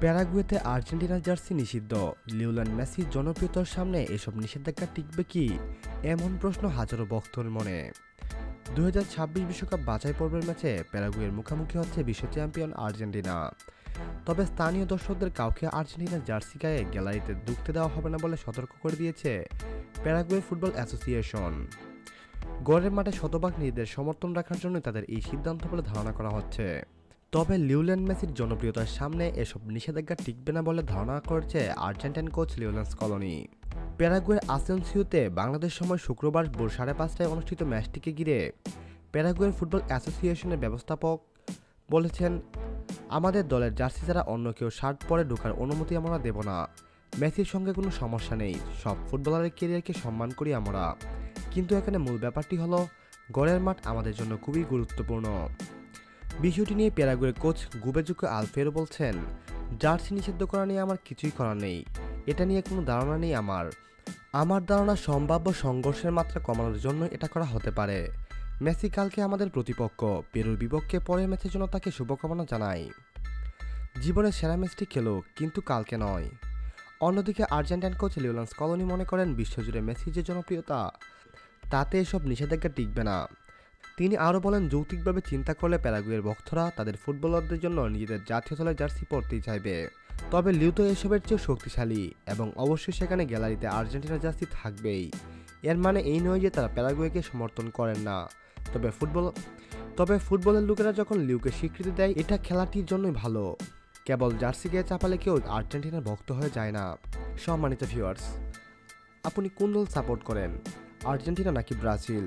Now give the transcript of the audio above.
প্যারাগুয়েতে আর্জেন্টিনার জার্সি নিষিদ্ধ, লিওনেল মেসির জনপ্রিয়তার সামনে এসব নিষেধাজ্ঞা টিকবে কি? এমন প্রশ্ন হাজারো ভক্তের মনে। 2026 বিশ্বকাপ বাছাই পর্বের ম্যাচে প্যারাগুয়ের মুখোমুখি হচ্ছে বিশ্ব চ্যাম্পিয়ন আর্জেন্টিনা। তবে স্থানীয় দর্শকদের কাউকে আর্জেন্টিনার জার্সি গায়ে গ্যালারিতে ঢুকতে দেওয়া হবে না বলে সতর্ক করে দিয়েছে প্যারাগুয়ে ফুটবল অ্যাসোসিয়েশন। গড়ের মাঠে শতভাগ নিজেদের সমর্থন রাখার জন্য তাদের এই সিদ্ধান্ত বলে ধারণা করা হচ্ছে। তবে লিওনেল মেসির জনপ্রিয়তার সামনে এসব নিষেধাজ্ঞা টিকবে না বলে ধারণা করছে আর্জেন্টাইন কোচ লিওনেল স্কলোনি। প্যারাগুয়ের আসেনসিওতে বাংলাদেশ সময় শুক্রবার ভোর 5:30টায় অনুষ্ঠিত ম্যাচটিকে ঘিরে প্যারাগুয়ের ফুটবল অ্যাসোসিয়েশনের ব্যবস্থাপক বলেছেন, আমাদের দলের জার্সি ছাড়া অন্য কেউ শার্ট পরে ঢোকার অনুমতি আমরা দেব না। মেসির সঙ্গে কোনো সমস্যা নেই, সব ফুটবলারের ক্যারিয়ারকে সম্মান করি আমরা, কিন্তু এখানে মূল ব্যাপারটি হলো গড়ের মাঠ আমাদের জন্য খুবই গুরুত্বপূর্ণ। বিষয়টি নিয়ে প্যারাগুয়ের কোচ গুবেজুকো আলফেরো বলছেন, জার্সি নিষিদ্ধ করা নিয়ে আমার কিছুই করার নেই, এটা নিয়ে কোনো ধারণা নেই আমার ধারণা সম্ভাব্য সংঘর্ষের মাত্রা কমানোর জন্য এটা করা হতে পারে। মেসি কালকে আমাদের প্রতিপক্ষ, পেরুর বিপক্ষে পরের ম্যাচের জন্য তাকে শুভকামনা জানাই। জীবনের সেরা ম্যাচটি খেলো, কিন্তু কালকে নয়। অন্যদিকে আর্জেন্টাইন কোচ লিওনেল স্কলোনি মনে করেন, বিশ্বজুড়ে মেসির যে জনপ্রিয়তা, তাতে এসব নিষেধাজ্ঞা টিকবে না। তিনি আরও বলেন, যৌক্তিকভাবে চিন্তা করলে প্যারাগুয়ের ভক্তরা তাদের ফুটবলারদের জন্য নিজেদের জাতীয় দলের জার্সি পরতেই চাইবে। তবে লিও তো এসবের চেয়েও শক্তিশালী, এবং অবশ্যই সেখানে গ্যালারিতে আর্জেন্টিনার জার্সি থাকবেই। এর মানে এই নয় যে তারা প্যারাগুয়েকে সমর্থন করেন না। তবে ফুটবলের লোকেরা যখন লিওকে স্বীকৃতি দেয়, এটা খেলাটির জন্যই ভালো। কেবল জার্সি গায়ে চাপালে কেউ আর্জেন্টিনার ভক্ত হয়ে যায় না। সম্মানিত ভিউয়ার্স, আপনি কোন দল সাপোর্ট করেন, আর্জেন্টিনা নাকি ব্রাজিল?